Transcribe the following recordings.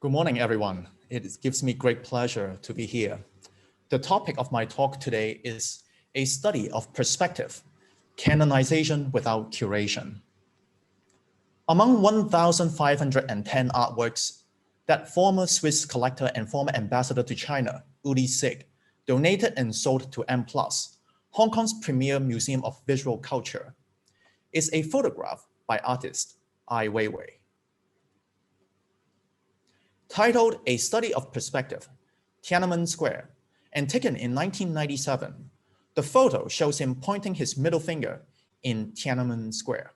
Good morning, everyone. It gives me great pleasure to be here. The topic of my talk today is a study of perspective, canonization without curation. Among 1,510 artworks that former Swiss collector and former ambassador to China, Uli Sig, donated and sold to M+, Hong Kong's premier museum of visual culture, is a photograph by artist Ai Weiwei. Titled A Study of Perspective, Tiananmen Square, and taken in 1997, the photo shows him pointing his middle finger in Tiananmen Square.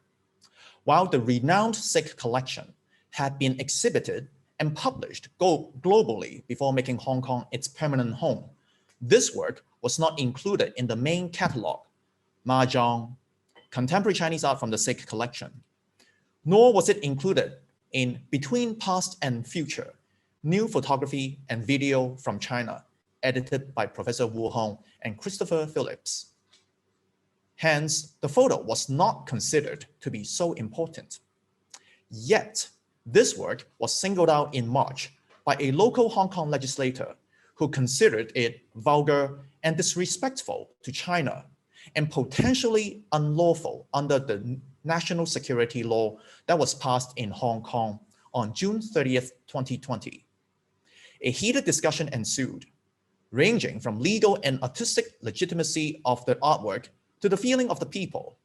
While the renowned Sig collection had been exhibited and published globally before making Hong Kong its permanent home, this work was not included in the main catalog, Mahjong, Contemporary Chinese Art from the Sig collection, nor was it included in Between Past and Future, New Photography and Video from China, edited by Professor Wu Hong and Christopher Phillips. Hence, the photo was not considered to be so important. Yet, this work was singled out in March by a local Hong Kong legislator who considered it vulgar and disrespectful to China and potentially unlawful under the national security law that was passed in Hong Kong on June 30th, 2020. A heated discussion ensued, ranging from legal and artistic legitimacy of the artwork to the feeling of the people.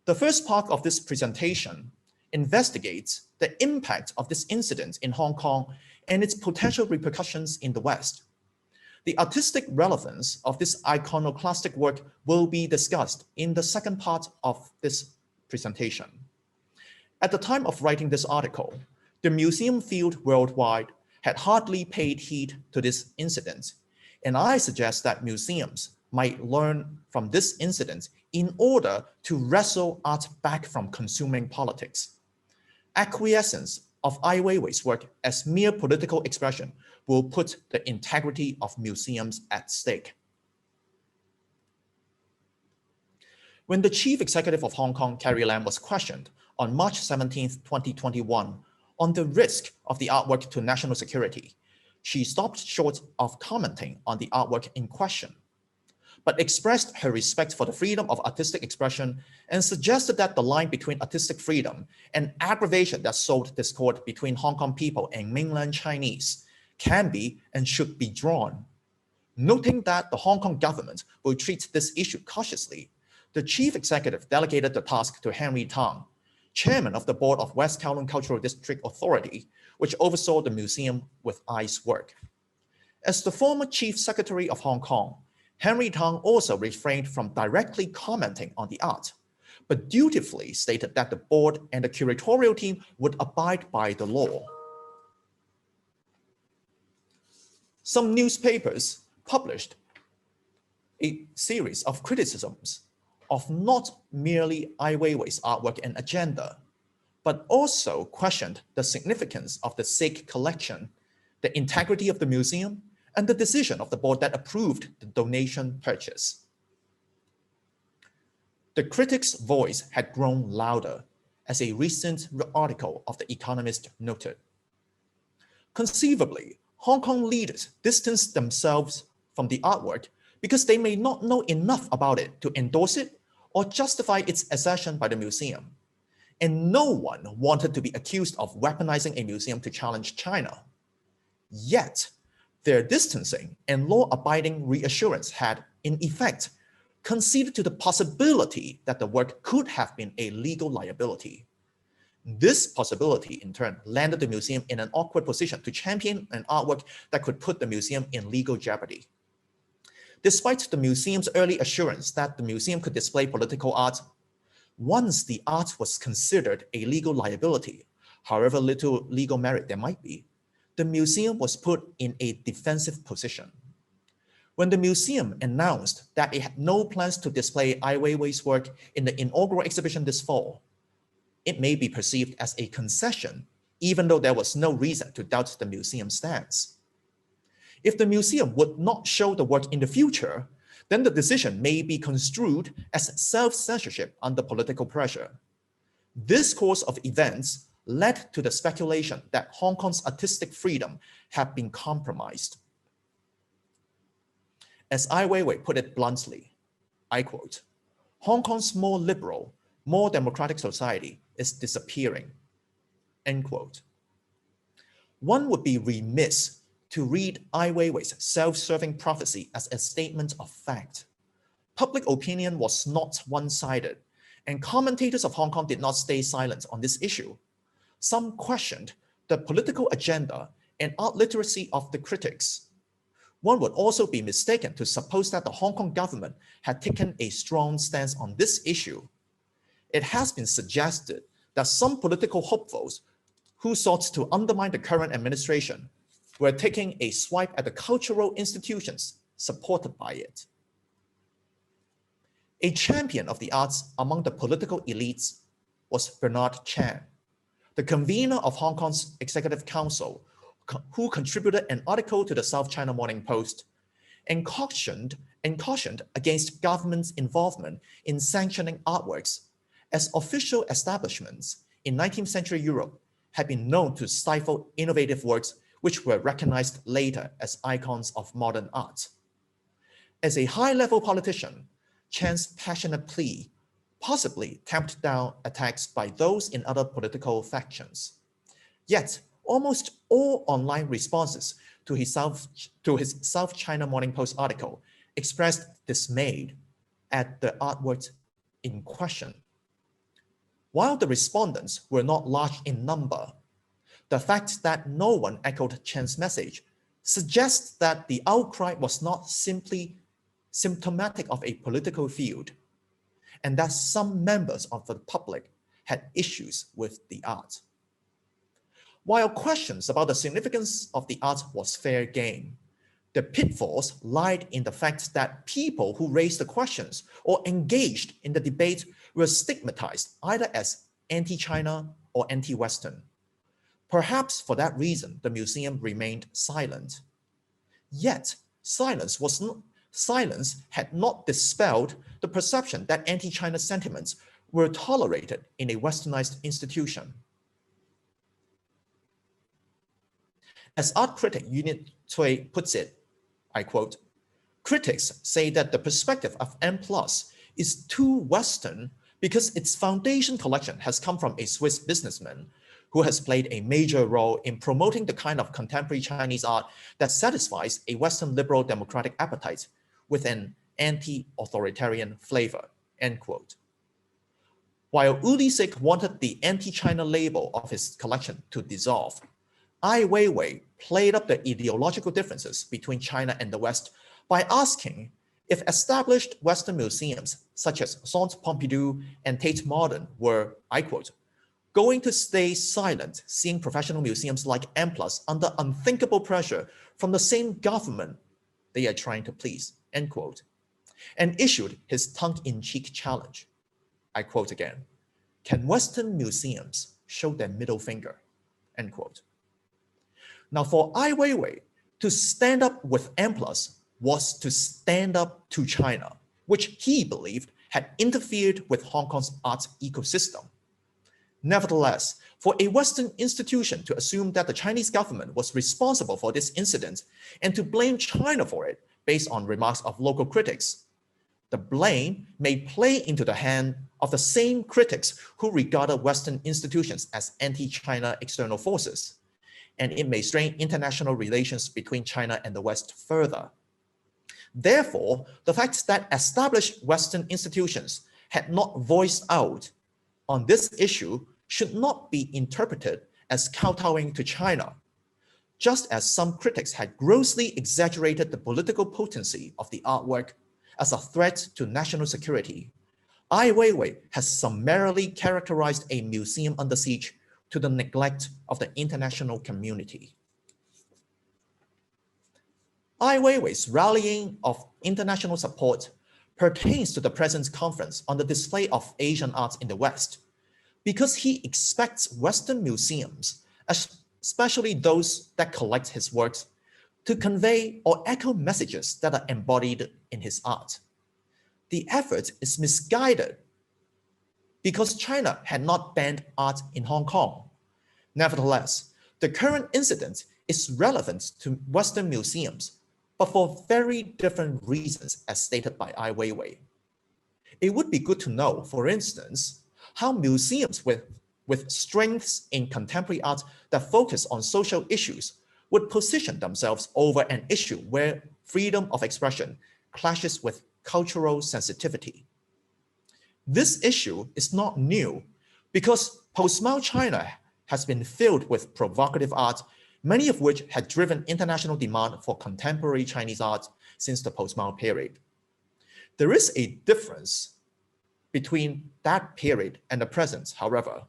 The first part of this presentation investigates the impact of this incident in Hong Kong and its potential repercussions in the West. The artistic relevance of this iconoclastic work will be discussed in the second part of this presentation. At the time of writing this article, the museum field worldwide had hardly paid heed to this incident, and I suggest that museums might learn from this incident in order to wrestle art back from consuming politics. Acquiescence of Ai Weiwei's work as mere political expression will put the integrity of museums at stake. When the chief executive of Hong Kong, Carrie Lam, was questioned on March 17, 2021, on the risk of the artwork to national security, she stopped short of commenting on the artwork in question, but expressed her respect for the freedom of artistic expression and suggested that the line between artistic freedom and aggravation that sowed discord between Hong Kong people and mainland Chinese can be and should be drawn. Noting that the Hong Kong government will treat this issue cautiously, the chief executive delegated the task to Henry Tang, chairman of the board of West Kowloon Cultural District Authority, which oversaw the museum with Ai's work. As the former chief secretary of Hong Kong, Henry Tang also refrained from directly commenting on the art, but dutifully stated that the board and the curatorial team would abide by the law. Some newspapers published a series of criticisms of not merely Ai Weiwei's artwork and agenda, but also questioned the significance of the Sig collection, the integrity of the museum, and the decision of the board that approved the donation purchase. The critics' voice had grown louder, as a recent article of The Economist noted. Conceivably, Hong Kong leaders distanced themselves from the artwork because they may not know enough about it to endorse it or justify its accession by the museum. And no one wanted to be accused of weaponizing a museum to challenge China. Yet, their distancing and law-abiding reassurance had, in effect, conceded to the possibility that the work could have been a legal liability. This possibility, in turn, landed the museum in an awkward position to champion an artwork that could put the museum in legal jeopardy. Despite the museum's early assurance that the museum could display political art, once the art was considered a legal liability, however little legal merit there might be, the museum was put in a defensive position. When the museum announced that it had no plans to display Ai Weiwei's work in the inaugural exhibition this fall, it may be perceived as a concession, even though there was no reason to doubt the museum's stance. If the museum would not show the work in the future, then the decision may be construed as self-censorship under political pressure. This course of events led to the speculation that Hong Kong's artistic freedom had been compromised. As Ai Weiwei put it bluntly, I quote, "Hong Kong's more liberal, more democratic society is disappearing," end quote. One would be remiss to read Ai Weiwei's self-serving prophecy as a statement of fact. Public opinion was not one-sided, and commentators of Hong Kong did not stay silent on this issue. Some questioned the political agenda and art literacy of the critics. One would also be mistaken to suppose that the Hong Kong government had taken a strong stance on this issue. It has been suggested that some political hopefuls who sought to undermine the current administration were taking a swipe at the cultural institutions supported by it. A champion of the arts among the political elites was Bernard Chan, the convener of Hong Kong's Executive Council, who contributed an article to the South China Morning Post and cautioned against government's involvement in sanctioning artworks, as official establishments in 19th century Europe had been known to stifle innovative works which were recognized later as icons of modern art. As a high-level politician, Chan's passionate plea possibly tamped down attacks by those in other political factions. Yet, almost all online responses to his South China Morning Post article expressed dismay at the artworks in question. While the respondents were not large in number, the fact that no one echoed Chan's message suggests that the outcry was not simply symptomatic of a political field, and that some members of the public had issues with the art. While questions about the significance of the art was fair game, the pitfalls lied in the fact that people who raised the questions or engaged in the debate were stigmatized either as anti-China or anti-Western. Perhaps for that reason, the museum remained silent. Yet, silence had not dispelled the perception that anti-China sentiments were tolerated in a westernized institution. As art critic Yunit Cui puts it, I quote, "Critics say that the perspective of M+ is too Western because its foundation collection has come from a Swiss businessman who has played a major role in promoting the kind of contemporary Chinese art that satisfies a Western liberal democratic appetite with an anti-authoritarian flavor," end quote. While Uli Sik wanted the anti-China label of his collection to dissolve, Ai Weiwei played up the ideological differences between China and the West by asking if established Western museums such as Centre Pompidou and Tate Modern were, I quote, "going to stay silent seeing professional museums like M+ under unthinkable pressure from the same government they are trying to please," end quote, and issued his tongue-in-cheek challenge. I quote again, "Can Western museums show their middle finger?" End quote. Now, for Ai Weiwei, to stand up with M+ was to stand up to China, which he believed had interfered with Hong Kong's art ecosystem. Nevertheless, for a Western institution to assume that the Chinese government was responsible for this incident and to blame China for it based on remarks of local critics, the blame may play into the hand of the same critics who regarded Western institutions as anti-China external forces, and it may strain international relations between China and the West further. Therefore, the fact that established Western institutions had not voiced out on this issue should not be interpreted as kowtowing to China, just as some critics had grossly exaggerated the political potency of the artwork as a threat to national security. Ai Weiwei has summarily characterized a museum under siege to the neglect of the international community. Ai Weiwei's rallying of international support pertains to the present conference on the display of Asian arts in the West, because he expects Western museums, especially those that collect his works, to convey or echo messages that are embodied in his art. The effort is misguided because China had not banned art in Hong Kong, Nevertheless, the current incident is relevant to Western museums, but for very different reasons as stated by Ai Weiwei. It would be good to know, for instance, how museums with strengths in contemporary art that focus on social issues would position themselves over an issue where freedom of expression clashes with cultural sensitivity. This issue is not new because post-Mao China has been filled with provocative art, many of which had driven international demand for contemporary Chinese art since the post-Mao period. There is a difference between that period and the present, however.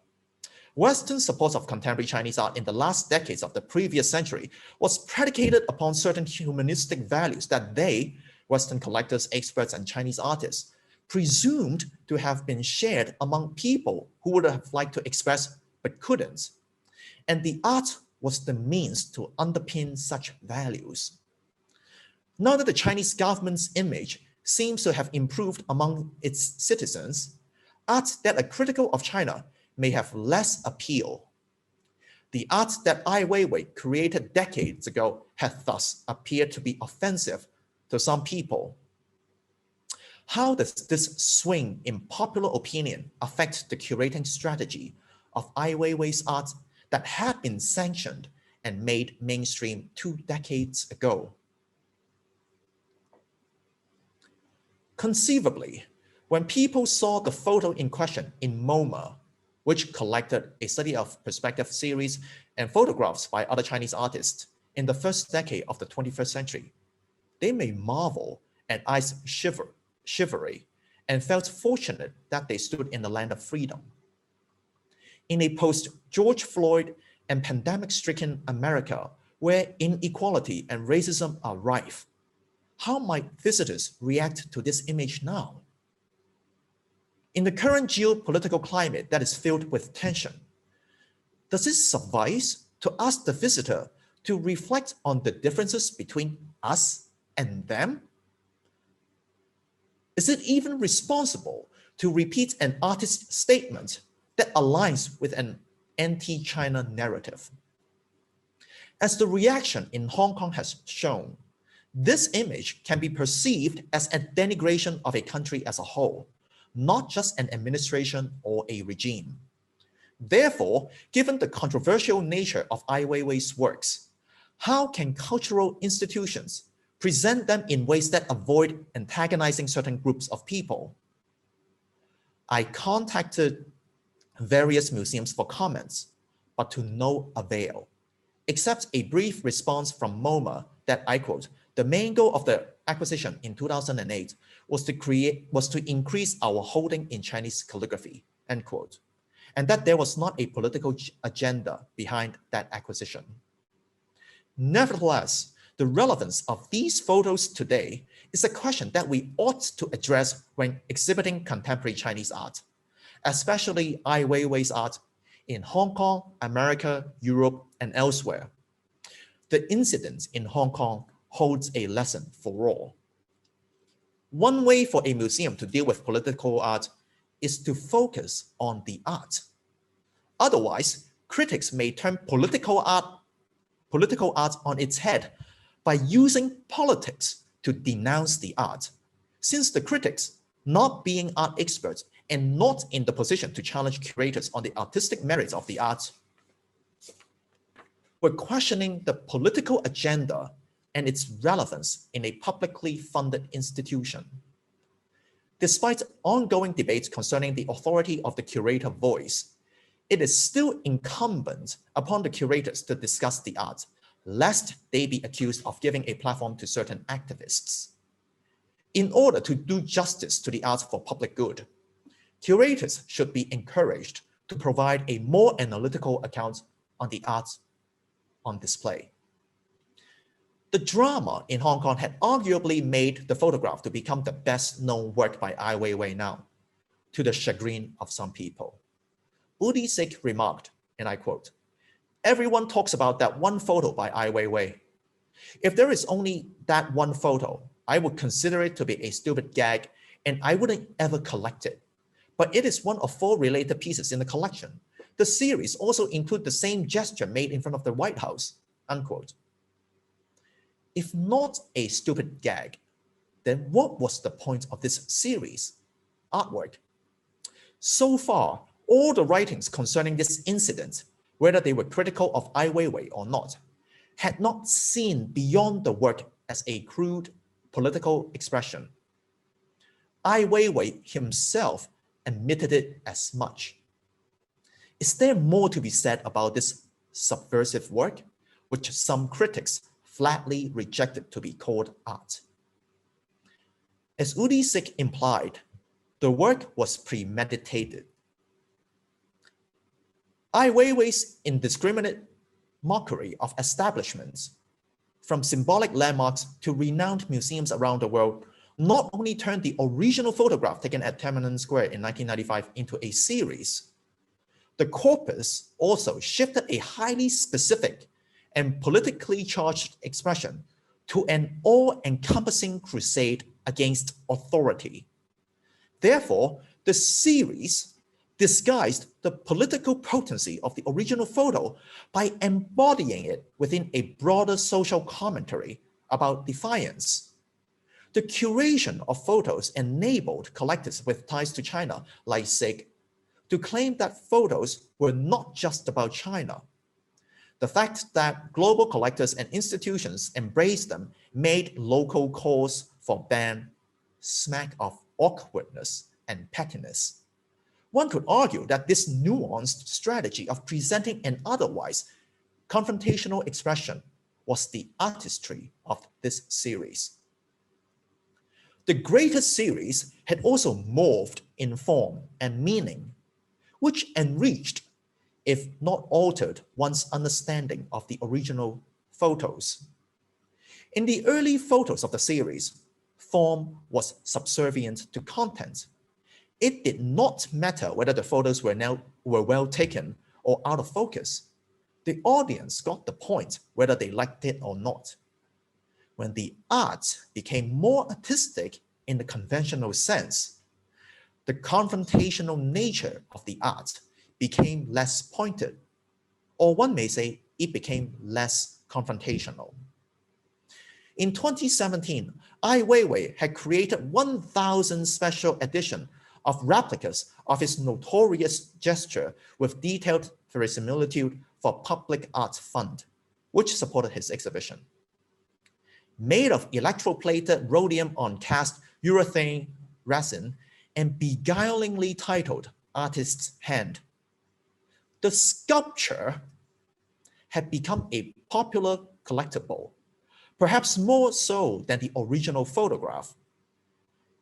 Western support of contemporary Chinese art in the last decades of the previous century was predicated upon certain humanistic values that they, Western collectors, experts, and Chinese artists, presumed to have been shared among people who would have liked to express but couldn't. And the art was the means to underpin such values. Now that the Chinese government's image seems to have improved among its citizens, art that are critical of China may have less appeal. The art that Ai Weiwei created decades ago had thus appeared to be offensive to some people. How does this swing in popular opinion affect the curating strategy of Ai Weiwei's art that had been sanctioned and made mainstream 2 decades ago? Conceivably, when people saw the photo in question in MoMA, which collected a study of perspective series and photographs by other Chinese artists in the first decade of the 21st century, they may marvel at Ai's chivalry and felt fortunate that they stood in the land of freedom. In a post-George Floyd and pandemic-stricken America, where inequality and racism are rife, how might visitors react to this image now? In the current geopolitical climate that is filled with tension, does it suffice to ask the visitor to reflect on the differences between us and them? Is it even responsible to repeat an artist's statement that aligns with an anti-China narrative? As the reaction in Hong Kong has shown, this image can be perceived as a denigration of a country as a whole, not just an administration or a regime. Therefore, given the controversial nature of Ai Weiwei's works, how can cultural institutions present them in ways that avoid antagonizing certain groups of people? I contacted various museums for comments, but to no avail, except a brief response from MoMA that I quote, "The main goal of the acquisition in 2008 was to increase our holding in Chinese calligraphy," end quote, and that there was not a political agenda behind that acquisition. Nevertheless, the relevance of these photos today is a question that we ought to address when exhibiting contemporary Chinese art, especially Ai Weiwei's art in Hong Kong, America, Europe, and elsewhere. The incident in Hong Kong holds a lesson for all. One way for a museum to deal with political art is to focus on the art. Otherwise, critics may turn political art on its head by using politics to denounce the art, since the critics, not being art experts and not in the position to challenge curators on the artistic merits of the art, were questioning the political agenda and its relevance in a publicly funded institution. Despite ongoing debates concerning the authority of the curator voice, it is still incumbent upon the curators to discuss the art, lest they be accused of giving a platform to certain activists. In order to do justice to the art for public good, curators should be encouraged to provide a more analytical account on the art on display. The drama in Hong Kong had arguably made the photograph to become the best-known work by Ai Weiwei now, to the chagrin of some people. Udi Sik remarked, and I quote, "Everyone talks about that one photo by Ai Weiwei. If there is only that one photo, I would consider it to be a stupid gag and I wouldn't ever collect it. But it is one of 4 related pieces in the collection, The series also include the same gesture made in front of the White House, unquote. If not a stupid gag, then what was the point of this series artwork? So far, all the writings concerning this incident, whether they were critical of Ai Weiwei or not, had not seen beyond the work as a crude political expression. Ai Weiwei himself admitted it as much. Is there more to be said about this subversive work, which some critics flatly rejected to be called art? As Udi Sik implied, the work was premeditated. Ai Weiwei's indiscriminate mockery of establishments, from symbolic landmarks to renowned museums around the world, not only turned the original photograph taken at Tiananmen Square in 1995 into a series, the corpus also shifted a highly specific and politically charged expression to an all-encompassing crusade against authority. Therefore, the series disguised the political potency of the original photo by embodying it within a broader social commentary about defiance. The curation of photos enabled collectors with ties to China, like Sig, to claim that photos were not just about China. The fact that global collectors and institutions embraced them made local calls for ban smack of awkwardness and pettiness. One could argue that this nuanced strategy of presenting an otherwise confrontational expression was the artistry of this series. The greater series had also morphed in form and meaning, which enriched, if not altered, one's understanding of the original photos. In the early photos of the series, form was subservient to content. It did not matter whether the photos were well taken or out of focus. The audience got the point whether they liked it or not. When the art became more artistic in the conventional sense, the confrontational nature of the art became less pointed, or one may say it became less confrontational. In 2017, Ai Weiwei had created 1,000 special editions of replicas of his notorious gesture with detailed verisimilitude for Public Art Fund, which supported his exhibition. Made of electroplated rhodium-on-cast urethane resin and beguilingly titled Artist's Hand, the sculpture had become a popular collectible, perhaps more so than the original photograph.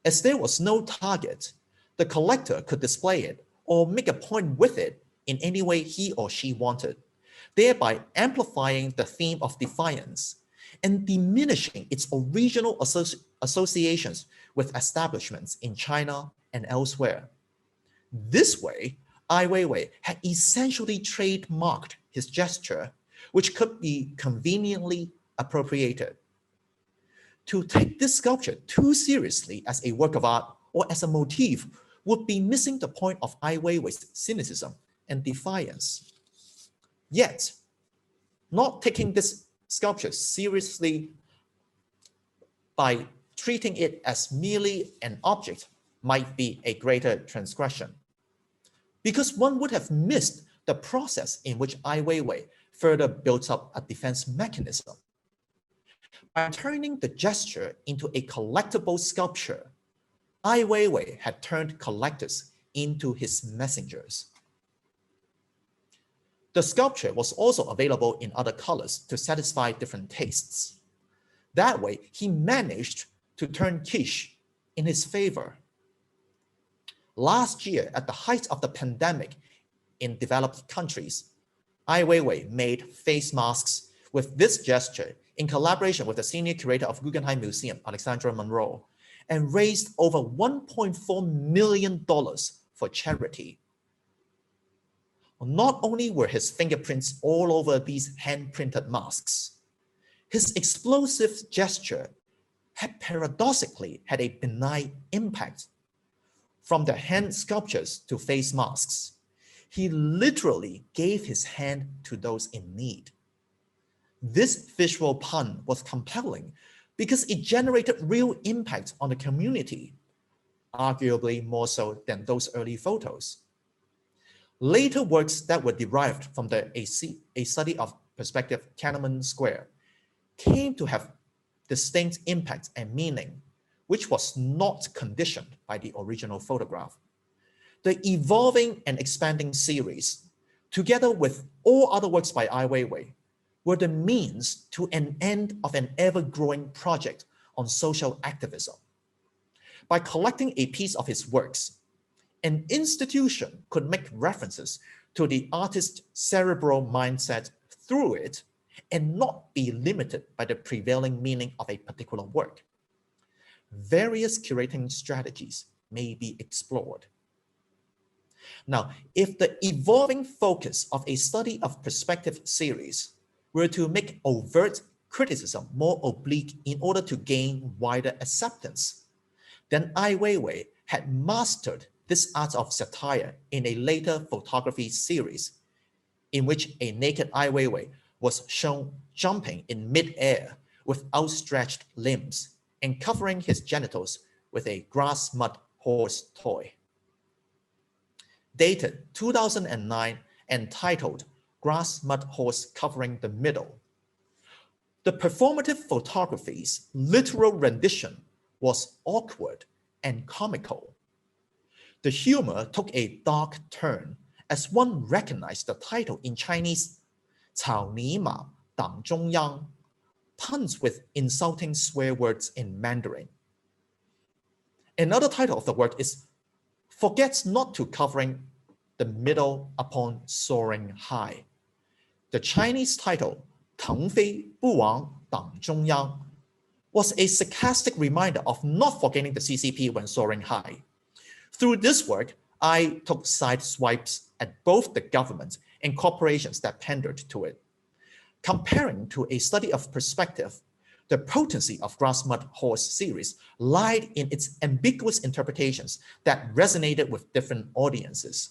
As there was no target, the collector could display it or make a point with it in any way he or she wanted, thereby amplifying the theme of defiance and diminishing its original associations with establishments in China and elsewhere. This way, Ai Weiwei had essentially trademarked his gesture, which could be conveniently appropriated. To take this sculpture too seriously as a work of art or as a motif would be missing the point of Ai Weiwei's cynicism and defiance. Yet, not taking this sculpture seriously by treating it as merely an object might be a greater transgression, because one would have missed the process in which Ai Weiwei further built up a defense mechanism. By turning the gesture into a collectible sculpture, Ai Weiwei had turned collectors into his messengers. The sculpture was also available in other colors to satisfy different tastes. That way, he managed to turn kitsch in his favor. Last year, at the height of the pandemic in developed countries, Ai Weiwei made face masks with this gesture in collaboration with the senior curator of Guggenheim Museum, Alexandra Monroe, and raised over $1.4 million for charity. Not only were his fingerprints all over these hand-printed masks, his explosive gesture had paradoxically had a benign impact. From the hand sculptures to face masks, He literally gave his hand to those in need. This visual pun was compelling because it generated real impact on the community, arguably more so than those early photos. Later works that were derived from a study of perspective Tiananmen Square came to have distinct impact and meaning, which was not conditioned by the original photograph. The evolving and expanding series, together with all other works by Ai Weiwei, were the means to an end of an ever-growing project on social activism. By collecting a piece of his works, an institution could make references to the artist's cerebral mindset through it and not be limited by the prevailing meaning of a particular work. Various curating strategies may be explored. Now, if the evolving focus of a study of perspective series were to make overt criticism more oblique in order to gain wider acceptance, then Ai Weiwei had mastered this art of satire in a later photography series, in which a naked Ai Weiwei was shown jumping in mid-air with outstretched limbs and covering his genitals with a grass mud horse toy. Dated 2009 and titled Grass Mud Horse Covering the Middle, the performative photography's literal rendition was awkward and comical. The humor took a dark turn as one recognized the title in Chinese, 草泥马党中央, puns with insulting swear words in Mandarin. Another title of the work is Forgets Not to Covering the Middle Upon Soaring High. The Chinese title, 腾飞不往党中央, was a sarcastic reminder of not forgetting the CCP when soaring high. Through this work, I took side swipes at both the government and corporations that pandered to it. Comparing to a study of perspective, the potency of Grass Mud Horse series lied in its ambiguous interpretations that resonated with different audiences.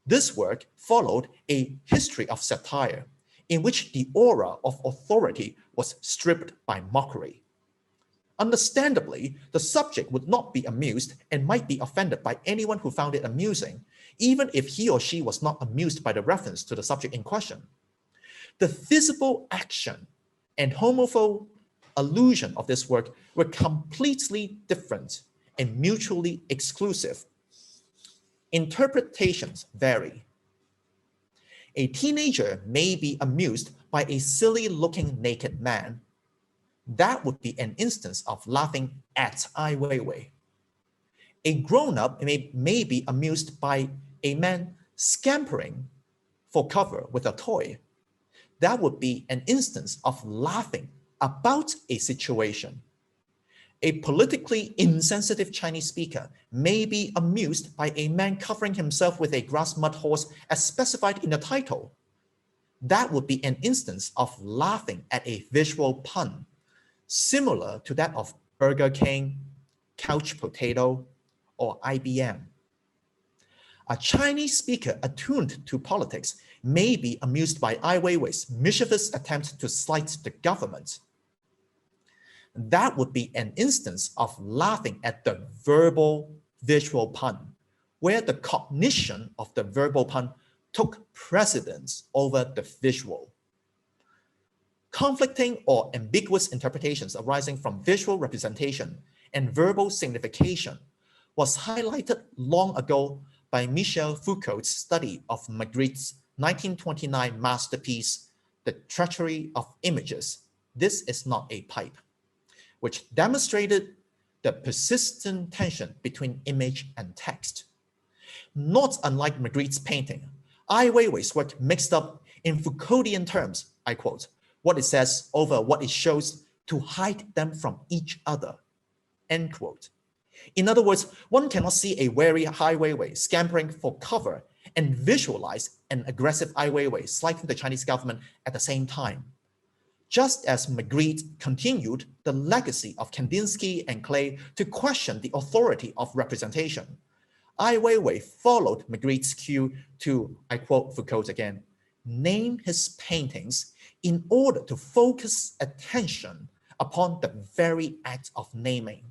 This work followed a history of satire in which the aura of authority was stripped by mockery. Understandably, the subject would not be amused and might be offended by anyone who found it amusing, even if he or she was not amused by the reference to the subject in question. The visible action and homophobe allusion of this work were completely different and mutually exclusive. Interpretations vary. A teenager may be amused by a silly-looking naked man. That would be an instance of laughing at Ai Weiwei. A grown-up may be amused by a man scampering for cover with a toy. That would be an instance of laughing about a situation. A politically insensitive Chinese speaker may be amused by a man covering himself with a grass mud horse as specified in the title. That would be an instance of laughing at a visual pun, similar to that of Burger King, Couch Potato, or IBM. A Chinese speaker attuned to politics may be amused by Ai Weiwei's mischievous attempt to slight the government. That would be an instance of laughing at the verbal visual pun, where the cognition of the verbal pun took precedence over the visual. Conflicting or ambiguous interpretations arising from visual representation and verbal signification was highlighted long ago by Michel Foucault's study of Magritte's 1929 masterpiece, The Treachery of Images, This Is Not a Pipe, which demonstrated the persistent tension between image and text. Not unlike Magritte's painting, Ai Weiwei's work mixed up in Foucauldian terms, I quote, what it says over what it shows to hide them from each other, end quote. In other words, one cannot see a wary Ai Weiwei scampering for cover and visualize an aggressive Ai Weiwei slighting the Chinese government at the same time. Just as Magritte continued the legacy of Kandinsky and Klee to question the authority of representation, Ai Weiwei followed Magritte's cue to, I quote Foucault again, name his paintings in order to focus attention upon the very act of naming,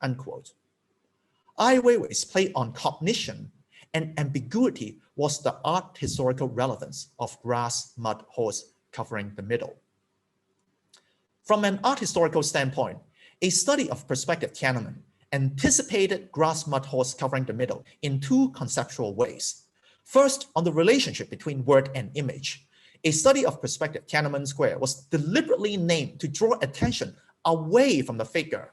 unquote. Ai Weiwei's play on cognition and ambiguity was the art historical relevance of grass, mud, horse covering the middle. From an art historical standpoint, a study of perspective Tiananmen anticipated grass, mud, horse covering the middle in two conceptual ways. First, on the relationship between word and image. A study of perspective Tiananmen Square was deliberately named to draw attention away from the figure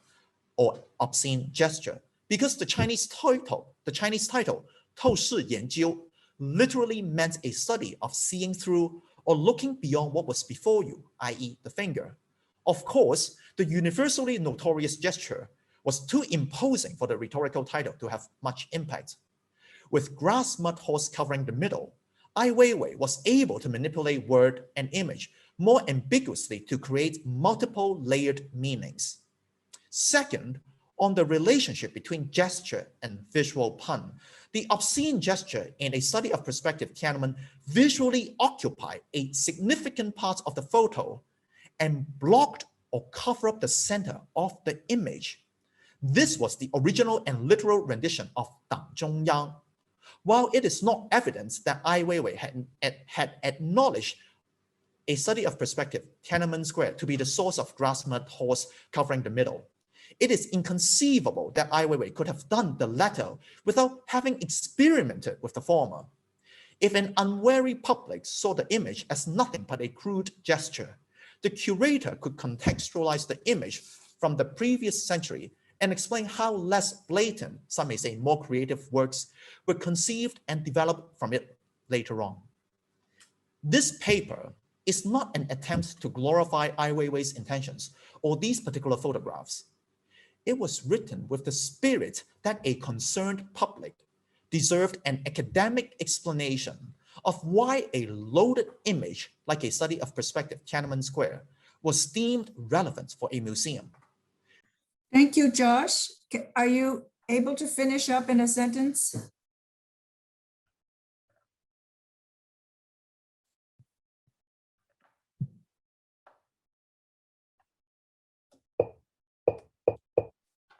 or obscene gesture, because the Chinese title, 透视研究, literally meant a study of seeing through or looking beyond what was before you, i.e. the finger. Of course, the universally notorious gesture was too imposing for the rhetorical title to have much impact. With grass, mud, horse covering the middle, Ai Weiwei was able to manipulate word and image more ambiguously to create multiple layered meanings. Second, on the relationship between gesture and visual pun, the obscene gesture in a study of perspective Tiananmen visually occupied a significant part of the photo and blocked or covered up the center of the image. This was the original and literal rendition of Dang Zhongyang. While it is not evidence that Ai Weiwei had acknowledged a study of perspective Tiananmen Square to be the source of grass, mud, horse covering the middle, it is inconceivable that Ai Weiwei could have done the latter without having experimented with the former. If an unwary public saw the image as nothing but a crude gesture, the curator could contextualize the image from the previous century and explain how less blatant, some may say more creative works were conceived and developed from it later on. This paper is not an attempt to glorify Ai Weiwei's intentions or these particular photographs. It was written with the spirit that a concerned public deserved an academic explanation of why a loaded image like a study of perspective Tiananmen Square was deemed relevant for a museum. Thank you, Josh. Are you able to finish up in a sentence?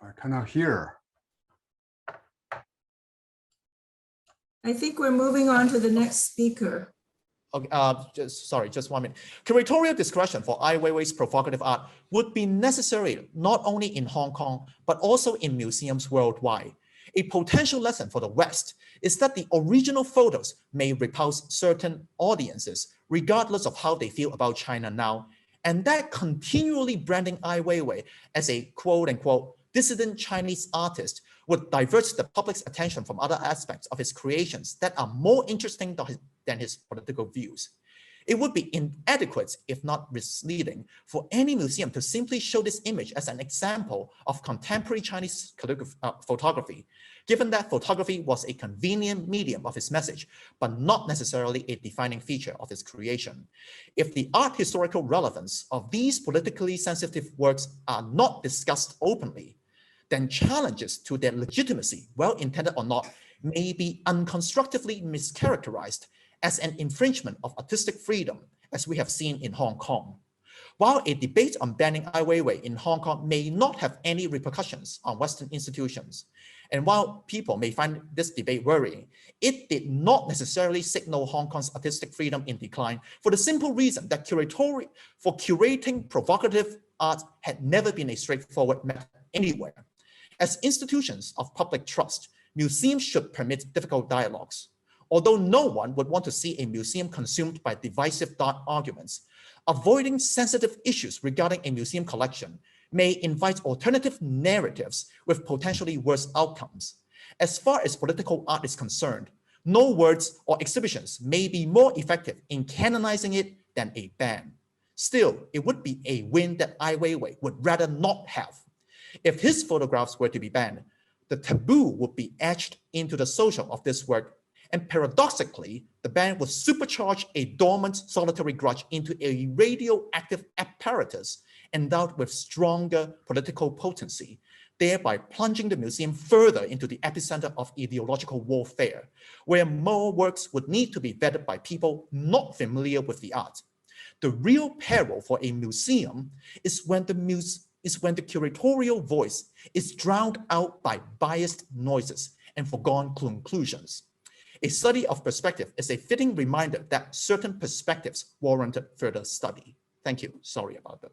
I cannot hear. I think we're moving on to the next speaker. Okay, just 1 minute. Curatorial discretion for Ai Weiwei's provocative art would be necessary not only in Hong Kong, but also in museums worldwide. A potential lesson for the West is that the original photos may repulse certain audiences, regardless of how they feel about China now, and that continually branding Ai Weiwei as a quote-unquote dissident Chinese artist would divert the public's attention from other aspects of his creations that are more interesting than his political views. It would be inadequate, if not misleading, for any museum to simply show this image as an example of contemporary Chinese photography, given that photography was a convenient medium of his message, but not necessarily a defining feature of his creation. If the art historical relevance of these politically sensitive works are not discussed openly, then challenges to their legitimacy, well-intended or not, may be unconstructively mischaracterized as an infringement of artistic freedom, as we have seen in Hong Kong. While a debate on banning Ai Weiwei in Hong Kong may not have any repercussions on Western institutions, and while people may find this debate worrying, it did not necessarily signal Hong Kong's artistic freedom in decline for the simple reason that curating provocative art had never been a straightforward method anywhere. As institutions of public trust, museums should permit difficult dialogues. Although no one would want to see a museum consumed by divisive dark arguments, avoiding sensitive issues regarding a museum collection may invite alternative narratives with potentially worse outcomes. As far as political art is concerned, no words or exhibitions may be more effective in canonizing it than a ban. Still, it would be a win that Ai Weiwei would rather not have. If his photographs were to be banned, the taboo would be etched into the social of this work, and paradoxically, the ban would supercharge a dormant solitary grudge into a radioactive apparatus endowed with stronger political potency thereby plunging the museum further into the epicenter of ideological warfare, where more works would need to be vetted by people not familiar with the art. The real peril for a museum is when the curatorial voice is drowned out by biased noises and foregone conclusions. A study of perspective is a fitting reminder that certain perspectives warranted further study. Thank you. Sorry about that.